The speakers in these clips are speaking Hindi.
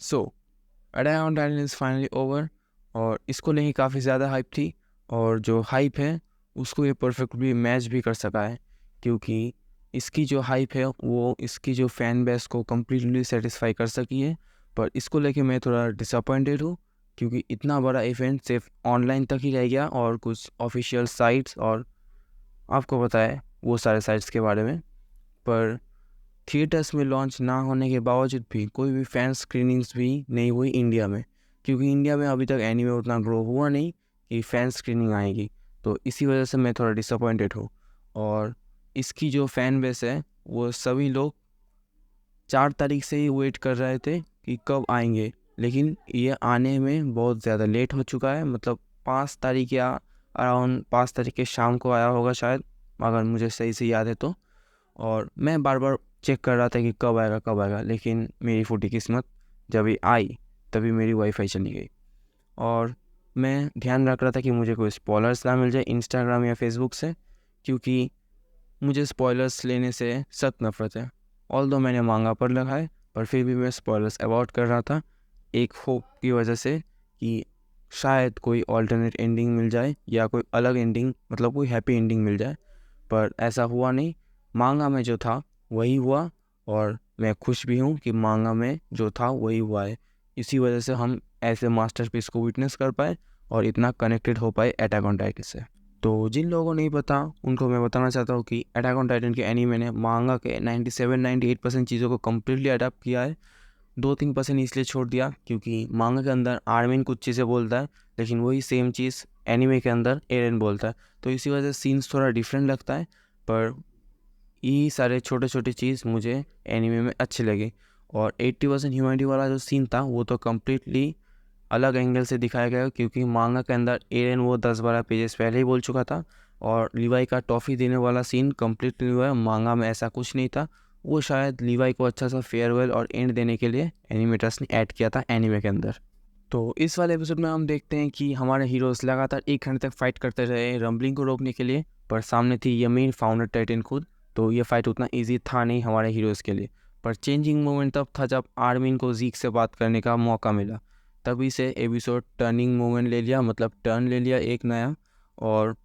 So attack on Titan is finally over और इसको लेके काफ़ी ज़्यादा हाइप थी और जो हाइप है उसको ये परफेक्टली मैच भी कर सका है, क्योंकि इसकी जो हाइप है वो इसकी जो फ़ैन बेस को कम्प्लीटली सेटिस्फाई कर सकी है। पर इसको लेके मैं थोड़ा डिसअपॉइंटेड हूँ, क्योंकि इतना बड़ा इवेंट सिर्फ ऑनलाइन तक ही रह गया और कुछ ऑफिशियल साइट्स और आपको पता है वो सारे साइट्स के बारे में। पर थिएटर्स में लॉन्च ना होने के बावजूद भी कोई भी फैन स्क्रीनिंग्स भी नहीं हुई इंडिया में, क्योंकि इंडिया में अभी तक एनीमे उतना ग्रो हुआ नहीं कि फ़ैन स्क्रीनिंग आएगी। तो इसी वजह से मैं थोड़ा डिसअपॉइंटेड हूँ। और इसकी जो फ़ैन बेस है वो सभी लोग 4 तारीख से ही वेट कर रहे थे कि कब आएंगे, लेकिन ये आने में बहुत ज़्यादा लेट हो चुका है। मतलब 5 तारीख या अराउंड 5 तारीख के शाम को आया होगा शायद, अगर मुझे सही से याद है तो। और मैं बार बार चेक कर रहा था कि कब आएगा, लेकिन मेरी फूटी किस्मत जब ये आई तभी मेरी वाईफाई चली गई। और मैं ध्यान रख रहा था कि मुझे कोई स्पॉयलर्स ना मिल जाए इंस्टाग्राम या फेसबुक से, क्योंकि मुझे स्पॉयलर्स लेने से सख्त नफरत है। ऑल्दो मैंने मांगा पर लगा है, पर फिर भी मैं स्पॉयलर्स अवॉइड कर रहा था, एक होप की वजह से कि शायद कोई ऑल्टरनेट एंडिंग मिल जाए या कोई अलग एंडिंग, मतलब कोई हैप्पी एंडिंग मिल जाए। पर ऐसा हुआ नहीं। मांगा में जो था वही हुआ और मैं खुश भी हूँ कि मांगा में जो था वही हुआ है। इसी वजह से हम ऐसे मास्टरपीस को विटनेस कर पाए और इतना कनेक्टेड हो पाए अटैक ऑन टाइटन से। तो जिन लोगों को नहीं पता उनको मैं बताना चाहता हूँ कि अटैक ऑन टाइटन के एनीमे ने मांगा के 97-98% चीज़ों को कम्प्लीटली अडाप्ट किया है। 2-3% इसलिए छोड़ दिया क्योंकि मांगा के अंदर आर्मिन कुछ चीज़ें बोलता है, लेकिन वही सेम चीज़ एनीमे के अंदर एरन बोलता है, तो इसी वजह से सीन्स थोड़ा डिफरेंट लगता है। पर ये सारे छोटे छोटे चीज़ मुझे एनीमे में अच्छे लगे। और 80% ह्यूमैनिटी वाला जो सीन था वो तो कम्प्लीटली अलग एंगल से दिखाया गया, क्योंकि मांगा के अंदर एरन वो 10-12 पेजेस पहले ही बोल चुका था। और लीवाई का टॉफ़ी देने वाला सीन कम्प्लीटली हुआ है, मांगा में ऐसा कुछ नहीं था। वो शायद लीवाई को अच्छा सा फेयरवेल और एंड देने के लिए एनिमेटर्स ने ऐड किया था एनीमे के अंदर। तो इस वाले एपिसोड में हम देखते हैं कि हमारे हीरोज़ लगातार 1 घंटे तक फाइट करते रहे रंबलिंग को रोकने के लिए, पर सामने थी यमीन फाउंडर टाइटन खुद। तो ये फाइट उतना इजी था नहीं हमारे हीरोज़ के लिए। पर चेंजिंग मोमेंट तब था जब आर्मिन को जीक से बात करने का मौका मिला। तभी से एपिसोड टर्निंग मोमेंट ले लिया, मतलब टर्न ले लिया एक नया। और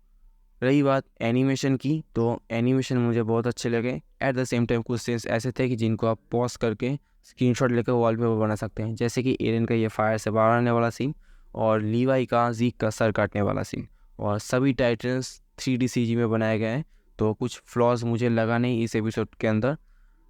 रही बात एनिमेशन की, तो एनिमेशन मुझे बहुत अच्छे लगे। एट द सेम टाइम कुछ सीन्स ऐसे थे कि जिनको आप पॉज करके स्क्रीनशॉट लेकर वॉलपेपर बना सकते हैं, जैसे कि एरन का ये फायर से बाहर आने वाला सीन और लीवाई का जीक का सर काटने वाला सीन। और सभी टाइटल्स 3D CG में बनाए गए हैं, तो कुछ फ्लॉज मुझे लगा नहीं इस एपिसोड के अंदर।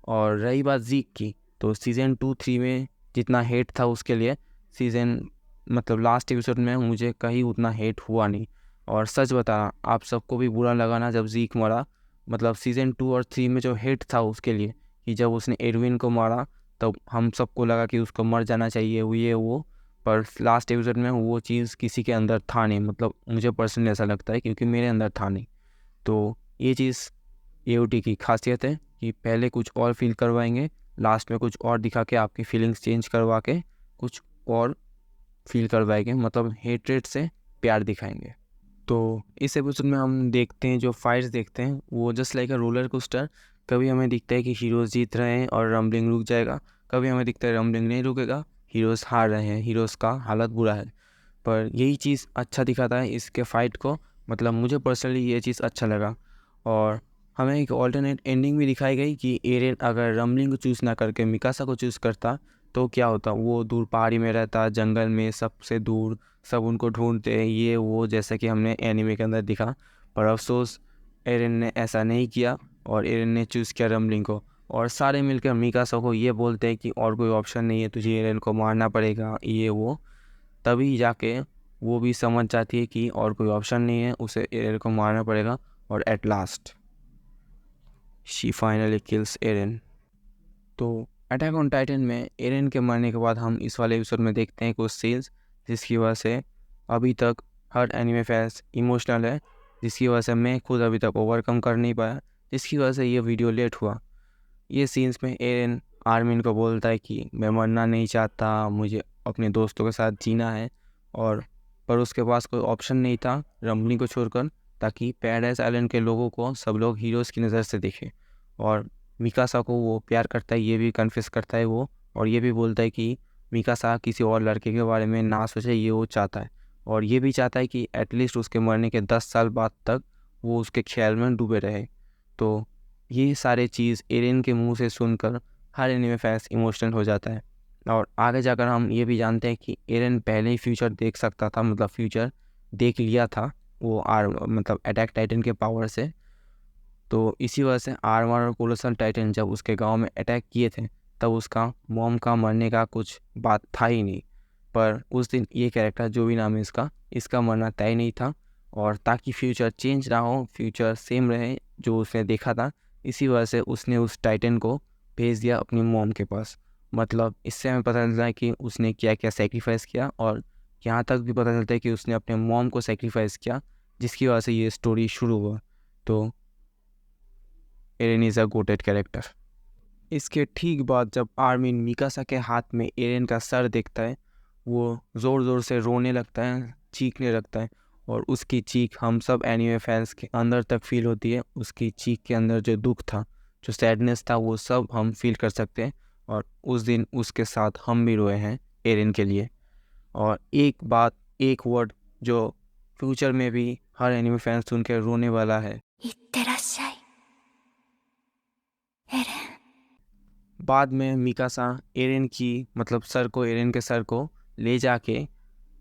और रही बात जीक की, तो सीज़न 2-3 में जितना हेट था उसके लिए सीज़न, मतलब लास्ट एपिसोड में मुझे कहीं उतना हेट हुआ नहीं। और सच बताना, आप सबको भी बुरा लगा ना जब जीक मरा। मतलब सीज़न 2 और 3 में जो हेट था उसके लिए कि जब उसने एडविन को मारा, तब हम सबको लगा कि उसको मर जाना चाहिए वो। पर लास्ट एपिसोड में वो चीज़ किसी के अंदर था नहीं, मतलब मुझे पर्सनली ऐसा लगता है, क्योंकि मेरे अंदर था नहीं। तो ये चीज़ एओटी की खासियत है कि पहले कुछ और फील करवाएंगे, लास्ट में कुछ और दिखा के आपकी फीलिंग्स चेंज करवा के कुछ और फील करवाएंगे, मतलब हेट्रेट से प्यार दिखाएंगे। तो इस एपिसोड में हम देखते हैं, जो फाइट्स देखते हैं वो just like a roller coaster. कभी हमें दिखता है कि हीरोज़ जीत रहे हैं और रम्बलिंग रुक जाएगा, कभी हमें दिखता है रम्बलिंग नहीं रुकेगा, हीरोज़ हार रहे हैं, हीरोज़ का हालत बुरा है। पर यही चीज़ अच्छा दिखाता है इसके फाइट को, मतलब मुझे पर्सनली ये चीज़ अच्छा लगा। और हमें एक ऑल्टरनेट एंडिंग भी दिखाई गई कि एरेन अगर रमलिंग को चूज़ ना करके मिकासा को चूज़ करता तो क्या होता। वो दूर पहाड़ी में रहता, जंगल में सबसे दूर, सब उनको ढूंढते ये वो, जैसे कि हमने एनिमे के अंदर दिखा। पर अफसोस एरेन ने ऐसा नहीं किया और एरेन ने चूज़ किया रमलिंग को। और सारे मिलकर मिकासा को ये बोलते हैं कि और कोई ऑप्शन नहीं है, तुझे एरेन को मारना पड़ेगा ये वो। तभी जाके वो भी समझ जाती है कि और कोई ऑप्शन नहीं है, उसे एरेन को मारना पड़ेगा। और at last she finally kills Eren. तो अटैक ऑन टाइटन में एरेन के मरने के बाद हम इस वाले एपिसोड में देखते हैं कुछ सीन्स जिसकी वजह से अभी तक हर एनिमे फैंस इमोशनल है, जिसकी वजह से मैं खुद अभी तक ओवरकम कर नहीं पाया, जिसकी वजह से ये वीडियो लेट हुआ। ये सीन्स में एरेन आर्मिन को बोलता है कि मैं मरना नहीं चाहता, मुझे अपने दोस्तों के साथ जीना है। और पर उसके पास कोई ऑप्शन नहीं था रम्बलिंग को छोड़कर, ताकि पैराडाइज आइलैंड के लोगों को सब लोग हीरोज़ की नज़र से देखें। और मिकासा को वो प्यार करता है, ये भी कन्फेस करता है वो। और ये भी बोलता है कि मिकासा किसी और लड़के के बारे में ना सोचे, ये वो चाहता है। और ये भी चाहता है कि एटलीस्ट उसके मरने के 10 साल बाद तक वो उसके ख्याल में डूबे रहे। तो ये सारे चीज़ एरेन के मुंह से सुनकर हर एनिमे फैंस इमोशनल हो जाता है। और आगे जाकर हम ये भी जानते हैं कि एरेन पहले ही फ्यूचर देख सकता था, मतलब फ्यूचर देख लिया था वो मतलब अटैक टाइटन के पावर से। तो इसी वजह से आर्मर और कोलोसल टाइटन जब उसके गांव में अटैक किए थे तब उसका मॉम का मरने का कुछ बात था ही नहीं। पर उस दिन ये कैरेक्टर जो भी नाम है इसका मरना तय नहीं था। और ताकि फ्यूचर चेंज ना हो, फ्यूचर सेम रहे जो उसने देखा था, इसी वजह से उसने उस टाइटन को भेज दिया अपनी मॉम के पास। मतलब इससे हमें पता चलता है कि उसने क्या क्या सेक्रीफाइस किया, और यहाँ तक भी पता चलता है कि उसने अपने मॉम को सेक्रीफाइस किया, जिसकी वजह से ये स्टोरी शुरू हुआ। तो एरेन इज़ अ गोटेड कैरेक्टर। इसके ठीक बाद जब आर्मिन मिकासा के हाथ में एरेन का सर देखता है, वो ज़ोर ज़ोर से रोने लगता है, चीखने लगता है। और उसकी चीख हम सब एनिमे फैंस के अंदर तक फील होती है। उसकी चीख के अंदर जो दुख था, जो सैडनेस था, वो सब हम फील कर सकते हैं। और उस दिन उसके साथ हम भी रोए हैं एरेन के लिए। और एक बात, एक वर्ड जो फ्यूचर में भी हर एनिमे फैन सुन के रोने वाला है। いってらっしゃい、エレン。 बाद में मिकासा एरेन की मतलब एरेन के सर को ले जाके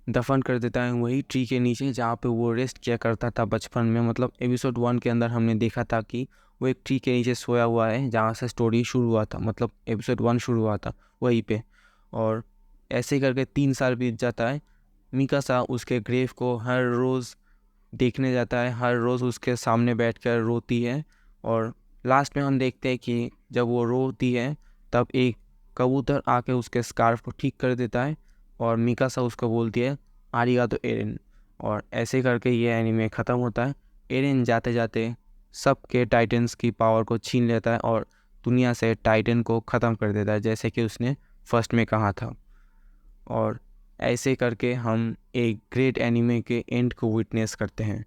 दफन कर देता है वही ट्री के नीचे जहाँ पे वो रेस्ट किया करता था बचपन में। मतलब एपिसोड 1 के अंदर हमने देखा था कि वो एक ट्री के नीचे सोया हुआ है जहाँ से स्टोरी शुरू हुआ था, मतलब एपिसोड 1 शुरू हुआ था वहीं पे। और ऐसे ही करके 3 साल बीत जाता है। मिकासा उसके ग्रेव को हर रोज़ देखने जाता है, हर रोज़ उसके सामने बैठकर रोती है। और लास्ट में हम देखते हैं कि जब वो रोती है तब एक कबूतर आके उसके स्कार्फ को ठीक कर देता है, और मिकासा उसको बोलती है आरिगातो एरेन। और ऐसे करके ये एनीमे ख़त्म होता है। एरेन जाते जाते सबके टाइटन्स की पावर को छीन लेता है और दुनिया से टाइटन को ख़त्म कर देता है, जैसे कि उसने फर्स्ट में कहा था। और ऐसे करके हम एक ग्रेट एनीमे के एंड को विटनेस करते हैं।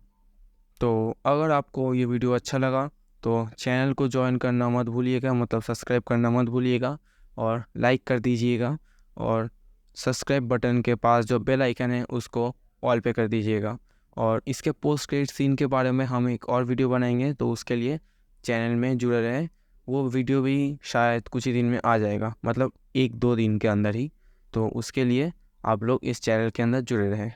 तो अगर आपको ये वीडियो अच्छा लगा तो चैनल को ज्वाइन करना मत भूलिएगा, मतलब सब्सक्राइब करना मत भूलिएगा, और लाइक कर दीजिएगा। और सब्सक्राइब बटन के पास जो बेल आइकन है उसको ऑल पे कर दीजिएगा। और इसके पोस्ट क्रेडिट सीन के बारे में हम एक और वीडियो बनाएंगे, तो उसके लिए चैनल में जुड़े रहें। वो वीडियो भी शायद कुछ ही दिन में आ जाएगा, मतलब 1-2 दिन के अंदर ही। तो उसके लिए आप लोग इस चैनल के अंदर जुड़े रहें।